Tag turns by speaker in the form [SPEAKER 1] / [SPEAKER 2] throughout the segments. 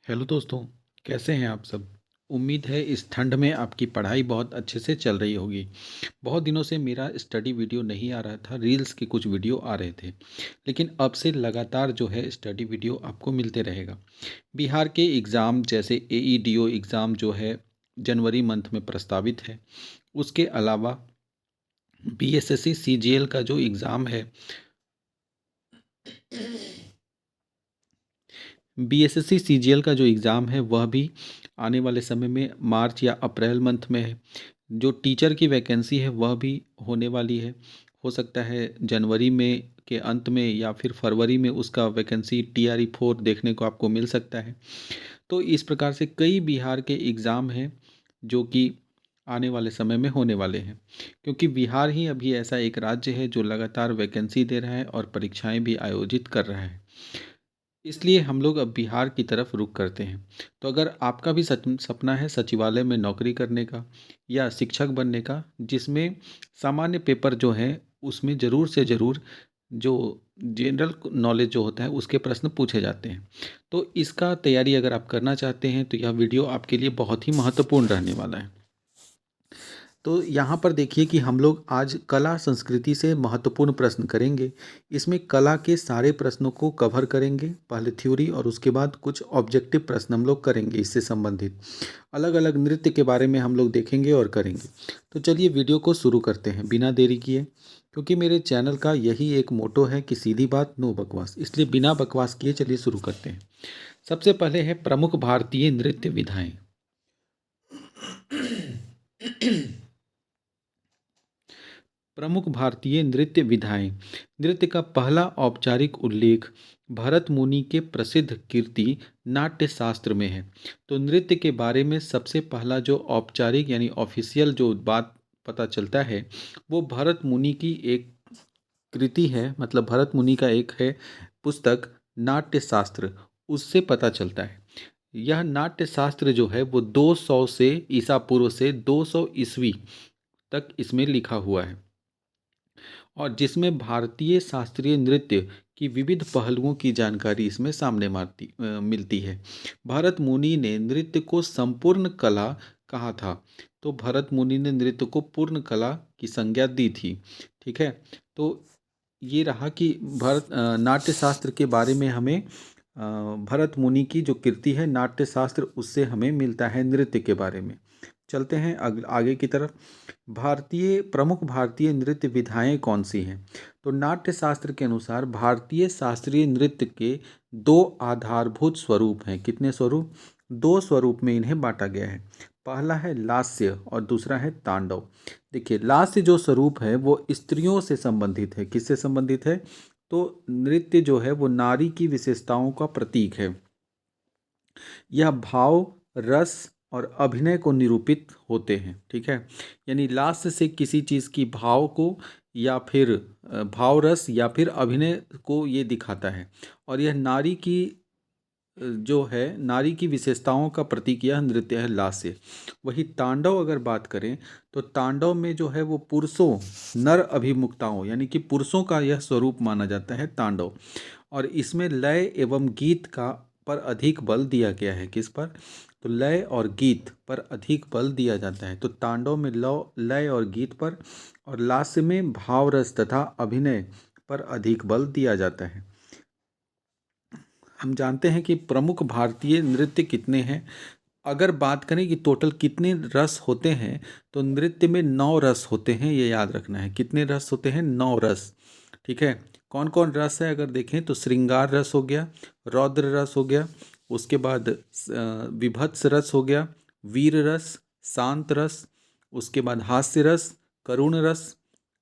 [SPEAKER 1] Hello दोस्तों, कैसे हैं आप सब? उम्मीद है इस ठंड में आपकी पढ़ाई बहुत अच्छे से चल रही होगी। बहुत दिनों से मेरा स्टडी वीडियो नहीं आ रहा था, रील्स के कुछ वीडियो आ रहे थे। लेकिन अब से लगातार जो है स्टडी वीडियो आपको मिलते रहेगा। बिहार के एग्ज़ाम जैसे एईडीओ एग्ज़ाम जो है जनवरी मंथ में प्रस्तावित है। उसके अलावा बीएसएससी सीजीएल का जो एग्ज़ाम है, बीएसएससी सीजीएल का जो एग्ज़ाम है वह भी आने वाले समय में मार्च या अप्रैल मंथ में है। जो टीचर की वैकेंसी है वह भी होने वाली है। हो सकता है जनवरी में के अंत में या फिर फरवरी में उसका वैकेंसी TRE 4 देखने को आपको मिल सकता है। तो इस प्रकार से कई बिहार के एग्ज़ाम हैं जो कि आने वाले समय में होने वाले हैं, क्योंकि बिहार ही अभी ऐसा एक राज्य है जो लगातार वैकेंसी दे रहा है और परीक्षाएं भी आयोजित कर रहा है। इसलिए हम लोग अब बिहार की तरफ रुख करते हैं। तो अगर आपका भी सपना है सचिवालय में नौकरी करने का या शिक्षक बनने का, जिसमें सामान्य पेपर जो हैं उसमें ज़रूर से ज़रूर जो जनरल नॉलेज जो होता है उसके प्रश्न पूछे जाते हैं, तो इसका तैयारी अगर आप करना चाहते हैं तो यह वीडियो आपके लिए बहुत ही महत्वपूर्ण रहने वाला है। तो यहाँ पर देखिए कि हम लोग आज कला संस्कृति से महत्वपूर्ण प्रश्न करेंगे। इसमें कला के सारे प्रश्नों को कवर करेंगे, पहले थ्योरी और उसके बाद कुछ ऑब्जेक्टिव प्रश्न हम लोग करेंगे इससे संबंधित। अलग अलग नृत्य के बारे में हम लोग देखेंगे और करेंगे। तो चलिए वीडियो को शुरू करते हैं बिना देरी किए, क्योंकि मेरे चैनल का यही एक मोटो है कि सीधी बात नो बकवास, इसलिए बिना बकवास किए चलिए शुरू करते हैं। सबसे पहले है प्रमुख भारतीय नृत्य विधाएं। प्रमुख भारतीय नृत्य विधाएं। नृत्य का पहला औपचारिक उल्लेख भरत मुनि के प्रसिद्ध कीर्ति नाट्य शास्त्र में है। तो नृत्य के बारे में सबसे पहला जो औपचारिक यानी ऑफिशियल जो बात पता चलता है वो भरत मुनि की एक कृति है, मतलब भरत मुनि का एक है पुस्तक नाट्य शास्त्र, उससे पता चलता है। यह नाट्य शास्त्र जो है वो 200 से ईसा पूर्व से 200 ईस्वी तक इसमें लिखा हुआ है, और जिसमें भारतीय शास्त्रीय नृत्य की विविध पहलुओं की जानकारी इसमें सामने मिलती है। भरत मुनि ने नृत्य को संपूर्ण कला कहा था। तो भरत मुनि ने नृत्य को पूर्ण कला की संज्ञा दी थी। ठीक है। तो ये रहा कि नाट्य शास्त्र के बारे में हमें भरत मुनि की जो कृति है नाट्य शास्त्र उससे हमें मिलता है नृत्य के बारे में। चलते हैं आगे की तरफ। प्रमुख भारतीय नृत्य विधाएं कौन सी हैं? तो नाट्य शास्त्र के अनुसार भारतीय शास्त्रीय नृत्य के दो आधारभूत स्वरूप हैं। कितने स्वरूप? दो स्वरूप में इन्हें बांटा गया है। पहला है लास्य और दूसरा है तांडव। देखिए, लास्य जो स्वरूप है वो स्त्रियों से संबंधित है। किससे संबंधित है? तो नृत्य जो है वो नारी की विशेषताओं का प्रतीक है। यह भाव, रस और अभिनय को निरूपित होते हैं। ठीक है। यानी लास्य से किसी चीज़ की भाव को या फिर भाव रस या फिर अभिनय को ये दिखाता है, और यह नारी की जो है नारी की विशेषताओं का प्रतीक यह नृत्य है लास्य। वही तांडव अगर बात करें तो तांडव में जो है वो पुरुषों, नर अभिमुखताओं यानी कि पुरुषों का यह स्वरूप माना जाता है तांडव, और इसमें लय एवं गीत का पर अधिक बल दिया गया है। किस पर? तो लय और गीत पर अधिक बल दिया जाता है। तो तांडव में लय और गीत पर, और लास्य में भाव रस तथा अभिनय पर अधिक बल दिया जाता है। हम जानते हैं कि प्रमुख भारतीय नृत्य कितने हैं। अगर बात करें कि टोटल कितने रस होते हैं, तो नृत्य में 9 रस होते हैं, ये याद रखना है। कितने रस होते हैं? 9 रस। ठीक है। कौन कौन रस है अगर देखें तो श्रृंगार रस हो गया, रौद्र रस हो गया, उसके बाद विभत्स रस हो गया, वीर रस, शांत रस, उसके बाद हास्य रस, करुण रस,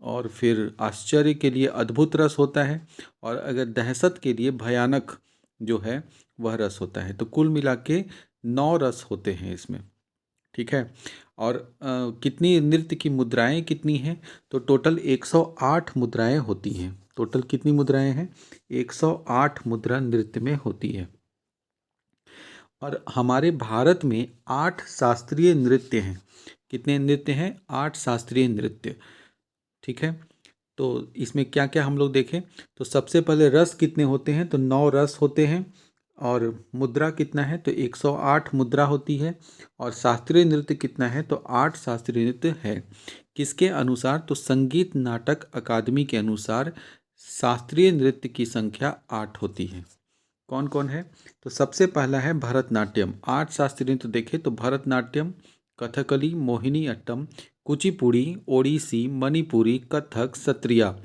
[SPEAKER 1] और फिर आश्चर्य के लिए अद्भुत रस होता है, और अगर दहशत के लिए भयानक जो है वह रस होता है। तो कुल मिला के 9 रस होते हैं इसमें। ठीक है। और कितनी नृत्य की मुद्राएं कितनी हैं? तो टोटल 108 मुद्राएं होती हैं। टोटल कितनी मुद्राएं हैं? 108 मुद्रा नृत्य में होती है। और हमारे भारत में 8 शास्त्रीय नृत्य हैं। कितने नृत्य हैं? 8 शास्त्रीय नृत्य। ठीक है। तो इसमें क्या क्या हम लोग देखें तो सबसे पहले रस कितने होते हैं? तो 9 रस होते हैं। और मुद्रा कितना है तो 108 मुद्रा होती है। और शास्त्रीय नृत्य कितना है तो 8 शास्त्रीय नृत्य है। किसके अनुसार तो संगीत नाटक अकादमी के अनुसार शास्त्रीय नृत्य की संख्या 8 होती है। कौन कौन है तो सबसे पहला है भरतनाट्यम। 8 शास्त्रीय नृत्य देखें तो भरतनाट्यम, कथकली, मोहिनी अट्टम, कुचिपुड़ी, ओडिसी, मणिपुरी, कथक, सत्रिया,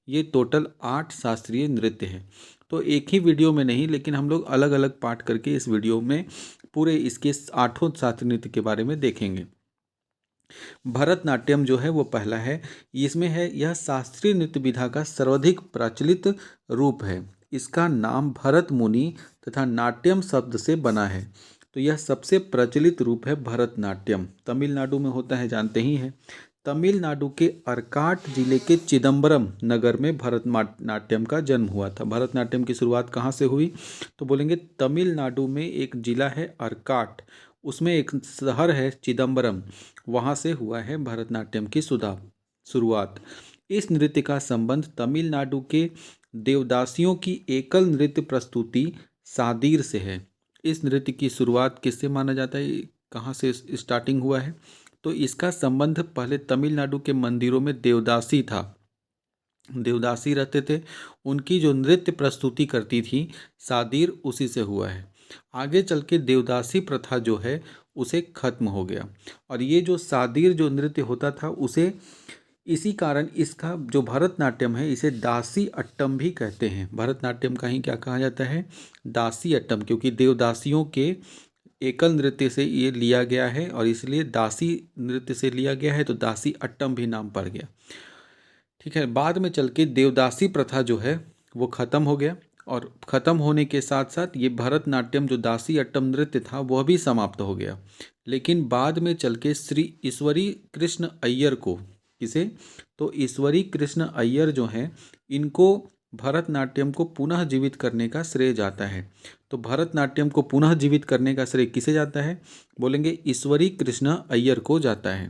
[SPEAKER 1] ये टोटल 8 शास्त्रीय नृत्य है। तो एक ही वीडियो में नहीं, लेकिन हम लोग अलग अलग पार्ट करके इस वीडियो में पूरे इसके 8 शास्त्रीय नृत्य के बारे में देखेंगे। भरतनाट्यम जो है वो पहला है। इसमें है यह शास्त्रीय नृत्य विधा का सर्वाधिक प्रचलित रूप है। इसका नाम भरत मुनि तथा नाट्यम शब्द से बना है। तो यह सबसे प्रचलित रूप है भरतनाट्यम। तमिलनाडु में होता है, जानते ही हैं। तमिलनाडु के अर्काट जिले के चिदम्बरम नगर में भरतनाट्यम का जन्म हुआ था। भरतनाट्यम की शुरुआत कहाँ से हुई तो बोलेंगे तमिलनाडु में एक जिला है अर्काट, उसमें एक शहर है चिदम्बरम, वहाँ से हुआ है भरतनाट्यम की शुरुआत। इस नृत्य का संबंध तमिलनाडु के देवदासियों की एकल नृत्य प्रस्तुति सादीर से है। इस नृत्य की शुरुआत किससे माना जाता है, कहाँ से स्टार्टिंग हुआ है तो इसका संबंध पहले तमिलनाडु के मंदिरों में देवदासी था, देवदासी रहते थे, उनकी जो नृत्य प्रस्तुति करती थी सादीर, उसी से हुआ है। आगे चल के देवदासी प्रथा जो है उसे खत्म हो गया। और ये जो सादीर जो नृत्य होता था उसे, इसी कारण इसका जो भरतनाट्यम है इसे दासी अट्टम भी कहते हैं। भरतनाट्यम का ही क्या कहा जाता है, दासी अट्टम, क्योंकि देवदासियों के एकल नृत्य से ये लिया गया है और इसलिए दासी नृत्य से लिया गया है, तो दासी अट्टम भी नाम पड़ गया। ठीक है, बाद में चल के देवदासी प्रथा जो है वो ख़त्म हो गया, और ख़त्म होने के साथ साथ ये भरतनाट्यम जो दासी अट्टम नृत्य था वह भी समाप्त हो गया। लेकिन बाद में चल के श्री ईश्वरी कृष्ण अय्यर को, किसे तो ईश्वरी कृष्ण अय्यर जो हैं, इनको भरतनाट्यम को पुनः जीवित करने का श्रेय जाता है। तो भरतनाट्यम को पुनः जीवित करने का श्रेय किसे जाता है, बोलेंगे ईश्वरी कृष्ण अय्यर को जाता है।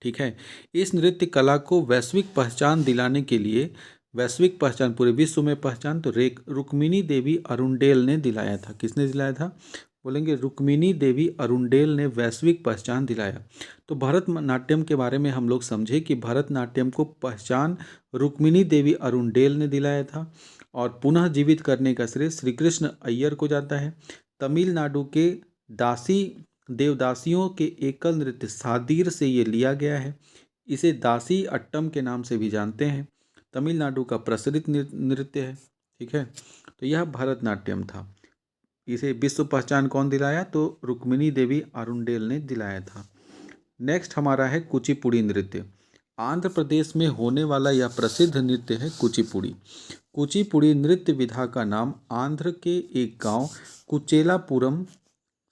[SPEAKER 1] ठीक है, इस नृत्य कला को वैश्विक पहचान दिलाने के लिए, वैश्विक पहचान पूरे विश्व में पहचान तो रुक्मिणी देवी अरुणडेल ने दिलाया था। किसने दिलाया था, बोलेंगे रुक्मिणी देवी अरुणडेल ने वैश्विक पहचान दिलाया। तो भरतनाट्यम के बारे में हम लोग समझे कि भरतनाट्यम को पहचान रुक्मिणी देवी अरुणडेल ने दिलाया था, और पुनः जीवित करने का श्रेय श्री कृष्ण अय्यर को जाता है। तमिलनाडु के दासी देवदासियों के एकल नृत्य सादीर से ये लिया गया है। इसे दासी अट्टम के नाम से भी जानते हैं। तमिलनाडु का प्रचलित नृत्य है। ठीक है, तो यह भरतनाट्यम था। इसे विश्व पहचान कौन दिलाया तो रुक्मिणी देवी अरुणडेल ने दिलाया था। नेक्स्ट हमारा है कुचिपुड़ी नृत्य। आंध्र प्रदेश में होने वाला यह प्रसिद्ध नृत्य है कुचिपुड़ी। कुचिपुड़ी नृत्य विधा का नाम आंध्र के एक गांव कुचेलापुरम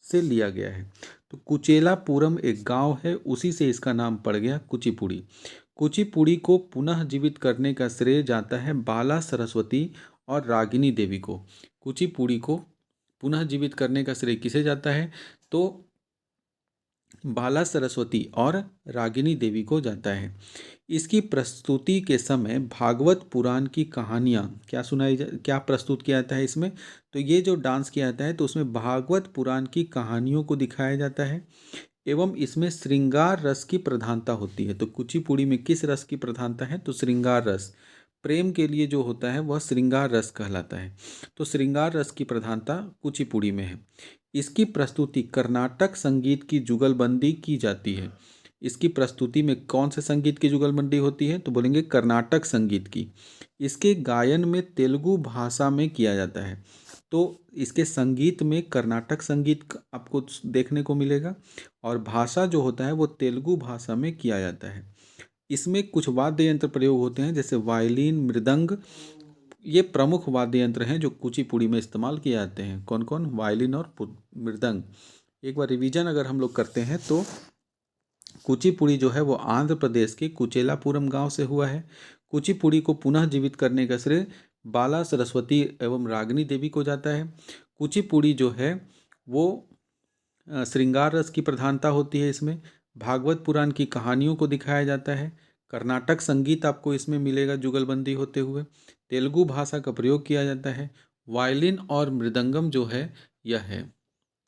[SPEAKER 1] से लिया गया है। तो कुचेलापुरम एक गांव है, उसी से इसका नाम पड़ गया कुचिपुड़ी। कुचिपुड़ी को पुनः जीवित करने का श्रेय जाता है बाला सरस्वती और रागिनी देवी को। कुचिपुड़ी को पुनः जीवित करने का श्रेय किसे जाता है तो बाला सरस्वती और रागिनी देवी को जाता है। इसकी प्रस्तुति के समय भागवत पुराण की कहानियाँ क्या प्रस्तुत किया जाता है इसमें, तो ये जो डांस किया जाता है तो उसमें भागवत पुराण की कहानियों को दिखाया जाता है, एवं इसमें श्रृंगार रस की प्रधानता होती है। तो कुचिपुड़ी में किस रस की प्रधानता है तो श्रृंगार रस, प्रेम के लिए जो होता है वह श्रृंगार रस कहलाता है। तो श्रृंगार रस की प्रधानता कुचिपुड़ी में है। इसकी प्रस्तुति कर्नाटक संगीत की जुगलबंदी की जाती है। इसकी प्रस्तुति में कौन से संगीत की जुगलबंदी होती है तो बोलेंगे कर्नाटक संगीत की। इसके गायन में तेलुगु भाषा में किया जाता है। तो इसके संगीत में कर्नाटक संगीत आपको देखने को मिलेगा, और भाषा जो होता है वो तेलुगु भाषा में किया जाता है। इसमें कुछ वाद्य यंत्र प्रयोग होते हैं, जैसे वायलिन, मृदंग, ये प्रमुख वाद्य यंत्र हैं जो कुचिपुड़ी में इस्तेमाल किए जाते हैं। कौन कौन, वायलिन और मृदंग। एक बार रिवीजन अगर हम लोग करते हैं तो कुचिपुड़ी जो है वो आंध्र प्रदेश के कुचेलापुरम गांव से हुआ है। कुचिपुड़ी को पुनः जीवित करने का श्रेय बाला सरस्वती एवं रागिनी देवी को जाता है। कुचिपुड़ी जो है वो श्रृंगार रस की प्रधानता होती है। इसमें भागवत पुराण की कहानियों को दिखाया जाता है। कर्नाटक संगीत आपको इसमें मिलेगा जुगलबंदी होते हुए। तेलुगु भाषा का प्रयोग किया जाता है वायलिन और मृदंगम जो है यह है,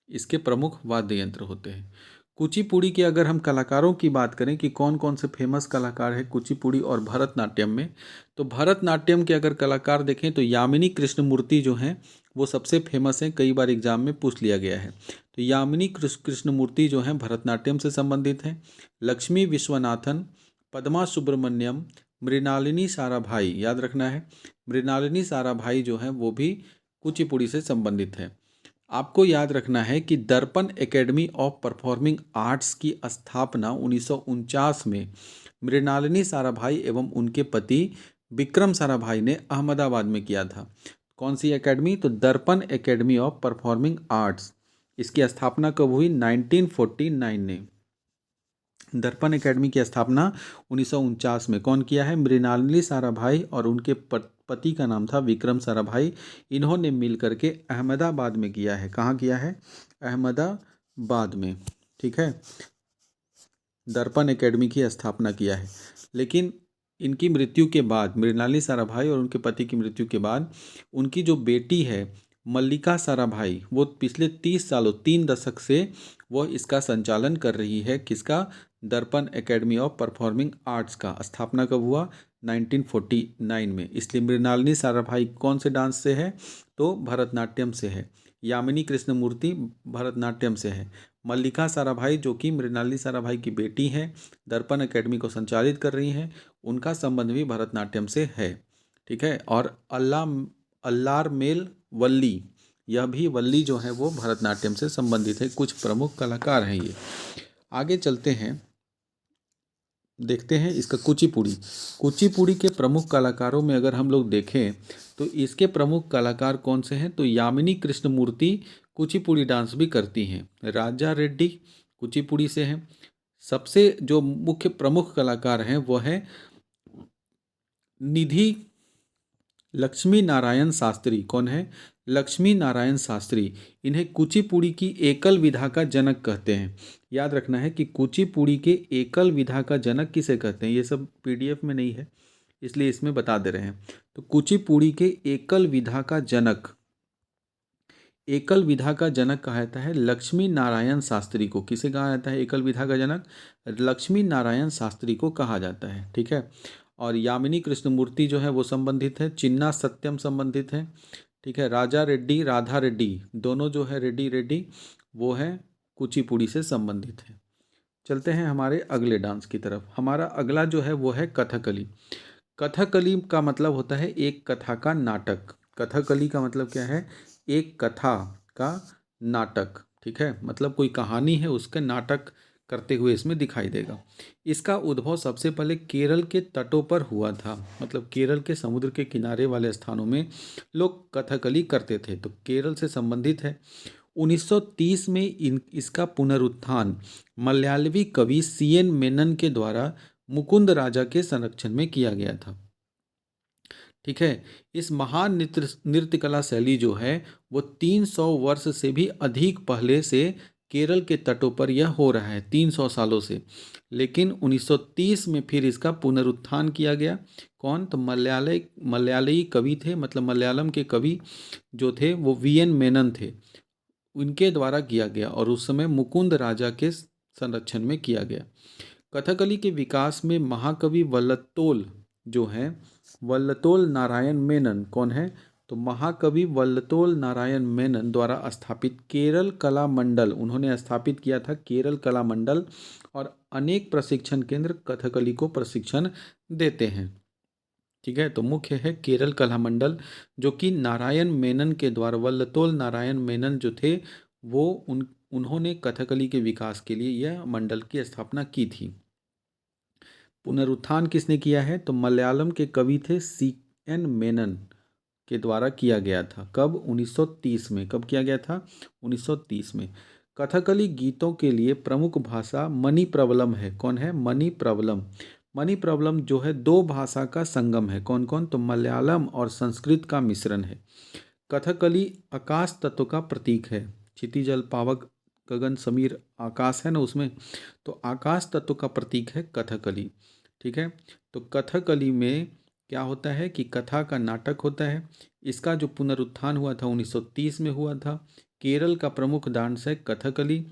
[SPEAKER 1] इसके प्रमुख वाद्य यंत्र होते हैं। कुचिपुड़ी के अगर हम कलाकारों की बात करें कि कौन कौन से फेमस कलाकार हैं कुचिपुड़ी और भरतनाट्यम में, तो भरतनाट्यम के अगर कलाकार देखें तो यामिनी कृष्णमूर्ति जो हैं वो सबसे फेमस हैं, कई बार एग्जाम में पूछ लिया गया है। तो यामिनी कृष्णमूर्ति जो हैं भरतनाट्यम से संबंधित हैं। लक्ष्मी विश्वनाथन, पद्मा सुब्रमण्यम, मृणालिनी साराभाई, याद रखना है, मृणालिनी साराभाई जो हैं वो भी कुचिपुड़ी से संबंधित है। आपको याद रखना है कि दर्पण एकेडमी ऑफ परफॉर्मिंग आर्ट्स की स्थापना 1949 में मृणालिनी साराभाई एवं उनके पति विक्रम साराभाई ने अहमदाबाद में किया था। कौन सी एकेडमी? तो दर्पण एकेडमी ऑफ परफॉर्मिंग आर्ट्स। इसकी स्थापना कब हुई? 1949 ने। दर्पण एकेडमी की स्थापना 1949 में कौन किया है? मृणालिनी साराभाई और उनके पति का नाम था विक्रम साराभाई। इन्होंने मिल करके अहमदाबाद में किया है। कहाँ किया है? अहमदाबाद में। ठीक है, दर्पण एकेडमी की स्थापना किया है। लेकिन इनकी मृत्यु के बाद, मृणालिनी साराभाई और उनके पति की मृत्यु के बाद, उनकी जो बेटी है मल्लिका साराभाई, वो पिछले 30 सालों 3 दशक से वो इसका संचालन कर रही है। किसका? दर्पण एकेडमी ऑफ परफॉर्मिंग आर्ट्स का। स्थापना कब हुआ? 1949 में। इसलिए मृणालिनी साराभाई कौन से डांस से है? तो भरतनाट्यम से है। यामिनी कृष्णमूर्ति भरतनाट्यम से है। मल्लिका साराभाई जो कि मृणालिनी साराभाई की बेटी हैं, दर्पण एकेडमी को संचालित कर रही हैं, उनका संबंध भी भरतनाट्यम से है। ठीक है, और अल्लार मेल वल्ली, यह भी वल्ली जो है वो भरतनाट्यम से संबंधित है। कुछ प्रमुख कलाकार हैं ये। आगे चलते हैं, देखते हैं इसका कुचिपुड़ी। कुचिपुड़ी के प्रमुख कलाकारों में अगर हम लोग देखें तो इसके प्रमुख कलाकार कौन से हैं? तो यामिनी कृष्णमूर्ति कुचिपुड़ी डांस भी करती हैं। राजा रेड्डी कुचिपुड़ी से हैं। सबसे जो मुख्य प्रमुख कलाकार हैं वो हैं निधि लक्ष्मी नारायण शास्त्री। कौन है? लक्ष्मी नारायण शास्त्री। इन्हें कुचिपुड़ी की एकल विधा का जनक कहते हैं। याद रखना है कि कुचिपुड़ी के एकल विधा का जनक किसे कहते हैं। ये सब पीडीएफ में नहीं है इसलिए इसमें बता दे रहे हैं। तो कुचिपुड़ी के एकल विधा का जनक, एकल विधा का जनक कहा जाता है लक्ष्मी नारायण शास्त्री को। किसे कहा जाता है एकल विधा का जनक? लक्ष्मी नारायण शास्त्री को कहा जाता है। ठीक है, और यामिनी कृष्णमूर्ति जो है वो संबंधित है। चिन्ना सत्यम संबंधित है। ठीक है, राजा रेड्डी राधा रेड्डी दोनों जो है रेड्डी रेड्डी वो है कुचिपुड़ी से संबंधित है। चलते हैं हमारे अगले डांस की तरफ। हमारा अगला जो है वो है कथकली। कथकली का मतलब होता है एक कथा का नाटक। कथकली का मतलब क्या है? एक कथा का नाटक। ठीक है, मतलब कोई कहानी है उसका नाटक करते हुए इसमें दिखाई देगा। इसका उद्भव सबसे पहले केरल के तटों पर हुआ था। मतलब केरल के समुद्र के किनारे वाले स्थानों में लोग कथकली करते थे, तो केरल से संबंधित है। 1930 में इसका पुनरुत्थान मलयालवी कवि सीएन मेनन के द्वारा मुकुंद राजा के संरक्षण में किया गया था। ठीक है, इस महान नृत्य कला शैली जो है वो 300 वर्ष से भी अधिक पहले से केरल के तटों पर यह हो रहा है, 300 सालों से। लेकिन 1930 में फिर इसका पुनरुत्थान किया गया। कौन? तो मलयाली कवि थे, मतलब मलयालम के कवि जो थे वो वीएन मेनन थे, उनके द्वारा किया गया और उस समय मुकुंद राजा के संरक्षण में किया गया। कथकली के विकास में महाकवि वल्लतोल जो हैं, वल्लतोल नारायण मेनन कौन है? तो महाकवि वल्लतोल नारायण मेनन द्वारा स्थापित केरल कला मंडल, उन्होंने स्थापित किया था केरल कला मंडल, और अनेक प्रशिक्षण केंद्र कथकली को प्रशिक्षण देते हैं। ठीक है, तो मुख्य है केरल कला मंडल जो कि नारायण मेनन के द्वारा, वल्लतोल नारायण मेनन जो थे वो उन्होंने कथकली के विकास के लिए यह मंडल की स्थापना की थी। पुनरुत्थान किसने किया है? तो मलयालम के कवि थे सी एन मेनन के द्वारा किया गया था। कब? 1930 में। कब किया गया था? 1930 में। कथकली गीतों के लिए प्रमुख भाषा मणिप्रवलम है। कौन है? मणिप्रवलम। मणिप्रवलम जो है दो भाषा का संगम है। कौन कौन? तो मलयालम और संस्कृत का मिश्रण है। कथकली आकाश तत्व का प्रतीक है। क्षितिजल पावक गगन समीर आकाश है ना उसमें, तो आकाश तत्व का प्रतीक है कथकली। ठीक है, तो कथकली में क्या होता है कि कथा का नाटक होता है। इसका जो पुनरुत्थान हुआ था 1930 में हुआ था। केरल का प्रमुख डांस है कथकली।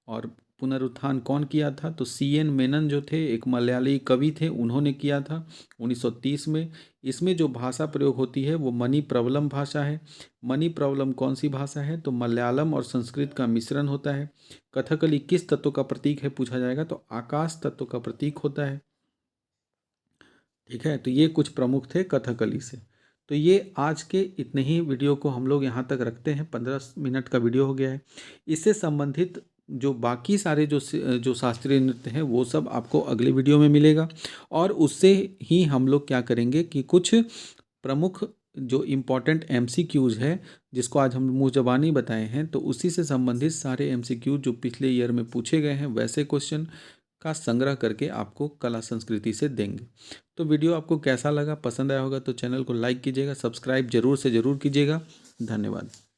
[SPEAKER 1] और पुनरुत्थान कौन किया था? तो C.N. मेनन जो थे, एक मलयाली कवि थे, उन्होंने किया था 1930 में। इसमें जो भाषा प्रयोग होती है वो मणिप्रवलम भाषा है। मणिप्रवलम कौन सी भाषा है? तो मलयालम और संस्कृत का मिश्रण होता है। कथकली किस तत्व का प्रतीक है पूछा जाएगा, तो आकाश तत्व का प्रतीक होता है। ठीक है, तो ये कुछ प्रमुख थे कथकली से। तो ये आज के इतने ही वीडियो को हम लोग यहाँ तक रखते हैं। 15 मिनट का वीडियो हो गया है। इससे संबंधित जो बाकी सारे जो शास्त्रीय नृत्य हैं वो सब आपको अगले वीडियो में मिलेगा। और उससे ही हम लोग क्या करेंगे कि कुछ प्रमुख जो इम्पोर्टेंट MCQs है, जिसको आज हम मुँह ज़बानी बताए हैं, तो उसी से संबंधित सारे MCQ जो पिछले ईयर में पूछे गए हैं वैसे क्वेश्चन का संग्रह करके आपको कला संस्कृति से देंगे। तो वीडियो आपको कैसा लगा, पसंद आया होगा तो चैनल को लाइक कीजिएगा, सब्सक्राइब जरूर से ज़रूर कीजिएगा। धन्यवाद।